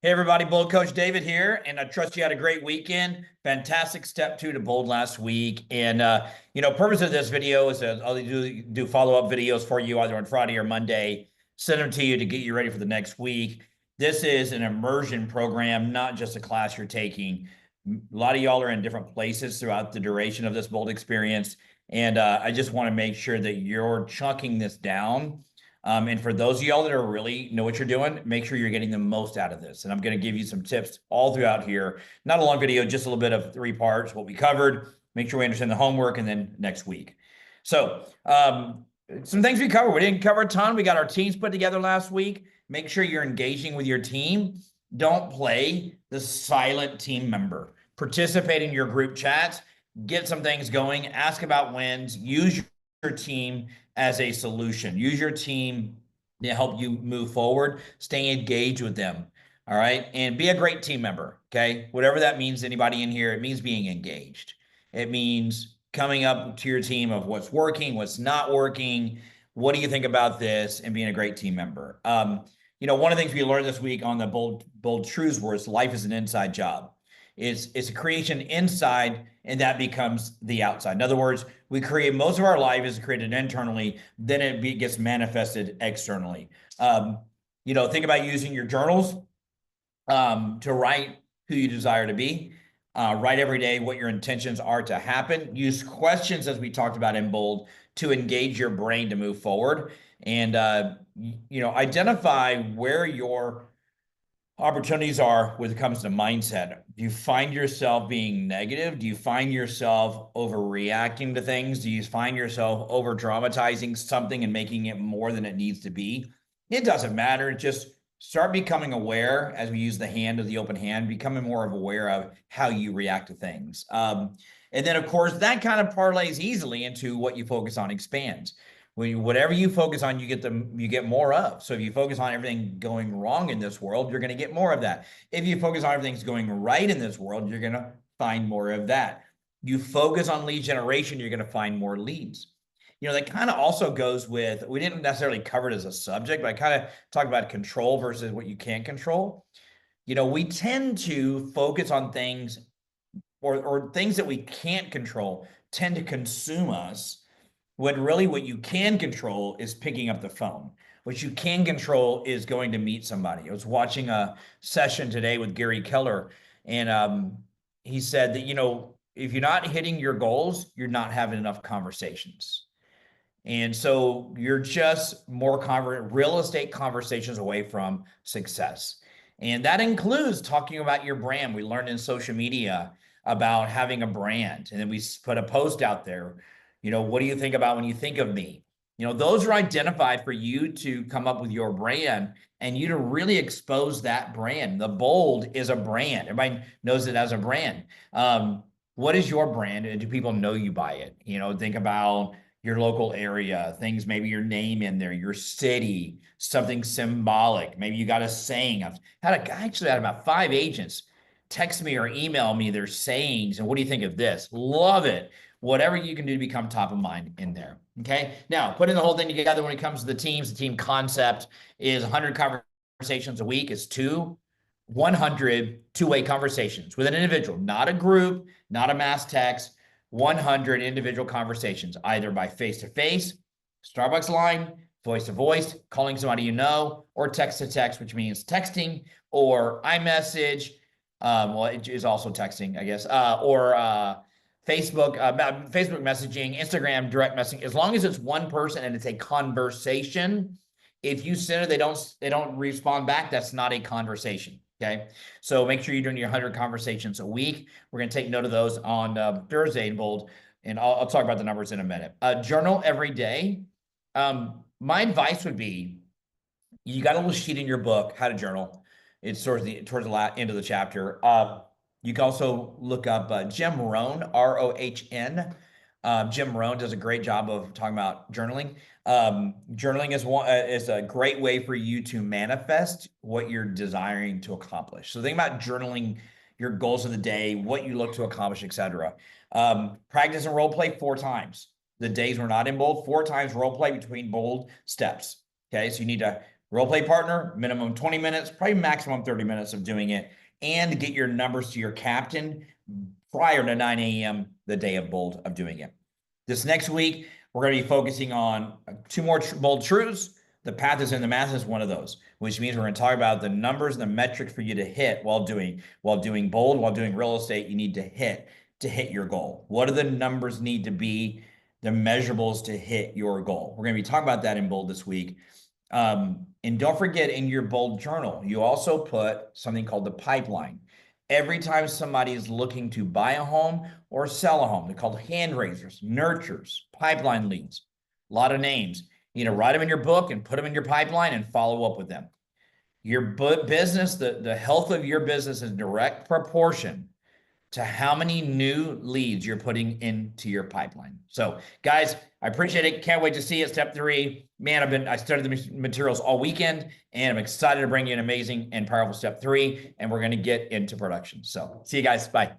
Hey everybody, Bold Coach David here, and I trust you had a great weekend. Fantastic step 2 to Bold last week. And purpose of this video is that I'll do follow-up videos for you either on Friday or Monday, send them to you to get you ready for the next week. This is an immersion program, not just a class you're taking. A lot of y'all are in different places throughout the duration of this Bold experience. And I just want to make sure that you're chunking this down. And for those of y'all that are really know what you're doing, make sure you're getting the most out of this. And I'm going to give you some tips all throughout here. Not a long video, just a little bit of 3 parts, what we covered, make sure we understand the homework, and then next week. So some things we covered. We didn't cover a ton. We got our teams put together last week. Make sure you're engaging with your team. Don't play the silent team member. Participate in your group chats. Get some things going. Ask about wins. Use your team as a solution. Use your team to help you move forward. Stay engaged with them. All right. And be a great team member. Okay. Whatever that means, anybody in here, it means being engaged. It means coming up to your team of what's working, what's not working. What do you think about this? And being a great team member. One of the things we learned this week on the bold truths was life is an inside job. It's a creation inside, and that becomes the outside. In other words, we create most of our life is created internally, then it gets manifested externally. Think about using your journals to write who you desire to be. Write every day what your intentions are to happen. Use questions, as we talked about in Bold, to engage your brain to move forward. And, identify where your opportunities are when it comes to mindset. Do you find yourself being negative? Do you find yourself overreacting to things? Do you find yourself over dramatizing something and making it more than it needs to be? It doesn't matter. Just start becoming aware, as we use the hand of the open hand, becoming more aware of how you react to things. And then, of course, that kind of parlays easily into what you focus on expands. Whatever you focus on, you get more of. So if you focus on everything going wrong in this world, you're going to get more of that. If you focus on everything's going right in this world, you're going to find more of that. You focus on lead generation, you're going to find more leads. That kind of also goes with, we didn't necessarily cover it as a subject, but I kind of talked about control versus what you can't control. We tend to focus on things or things that we can't control tend to consume us, when really what you can control is picking up the phone. What you can control is going to meet somebody. I was watching a session today with Gary Keller, and he said that, if you're not hitting your goals, you're not having enough conversations. And so you're just more real estate conversations away from success. And that includes talking about your brand. We learned in social media about having a brand, and then we put a post out there. What do you think about when you think of me? Those are identified for you to come up with your brand and you to really expose that brand. The Bold is a brand. Everybody knows it as a brand. What is your brand? And do people know you by it? Think about your local area, things, maybe your name in there, your city, something symbolic. Maybe you got a saying. I actually had about 5 agents text me or email me their sayings. And what do you think of this? Love it. Whatever you can do to become top of mind in there. Okay. Now, putting the whole thing together when it comes to the teams, the team concept is 100 conversations a week is 100 two-way conversations with an individual, not a group, not a mass text, 100 individual conversations, either by face-to-face, Starbucks line, voice-to-voice, calling somebody you know, or text-to-text, which means texting, or iMessage, it is also texting, I guess, or Facebook messaging, Instagram direct messaging. As long as it's one person and it's a conversation, if you send it, they don't respond back, that's not a conversation. Okay, so make sure you're doing your 100 conversations a week. We're going to take note of those on Thursday in Bold, and I'll talk about the numbers in a minute. Journal every day. My advice would be, you got a little sheet in your book, how to journal. It's towards the end of the chapter. You can also look up Jim Rohn, R-O-H-N. Jim Rohn does a great job of talking about journaling. Journaling is a great way for you to manifest what you're desiring to accomplish. So think about journaling your goals of the day, what you look to accomplish, etc. Practice and role play 4 times. The days we're not in Bold, 4 times role play between Bold steps. Okay, so you need to Role play partner, minimum 20 minutes, probably maximum 30 minutes of doing it, and get your numbers to your captain prior to 9 a.m. the day of bold of doing it. This next week, we're going to be focusing on 2 more bold truths. The path is in the math is one of those, which means we're going to talk about the numbers and the metrics for you to hit while doing bold, while doing real estate. You need to hit your goal. What do the numbers need to be, the measurables to hit your goal? We're going to be talking about that in bold this week. And don't forget, in your bold journal, you also put something called the pipeline. Every time somebody is looking to buy a home or sell a home, they're called hand raisers, nurturers, pipeline leads, a lot of names. You know, write them in your book and put them in your pipeline and follow up with them. Your business, the health of your business is direct proportion to how many new leads you're putting into your pipeline. So guys, I appreciate it. Can't wait to see it. Step 3, man, I studied the materials all weekend and I'm excited to bring you an amazing and powerful step 3, and we're going to get into production. So see you guys. Bye.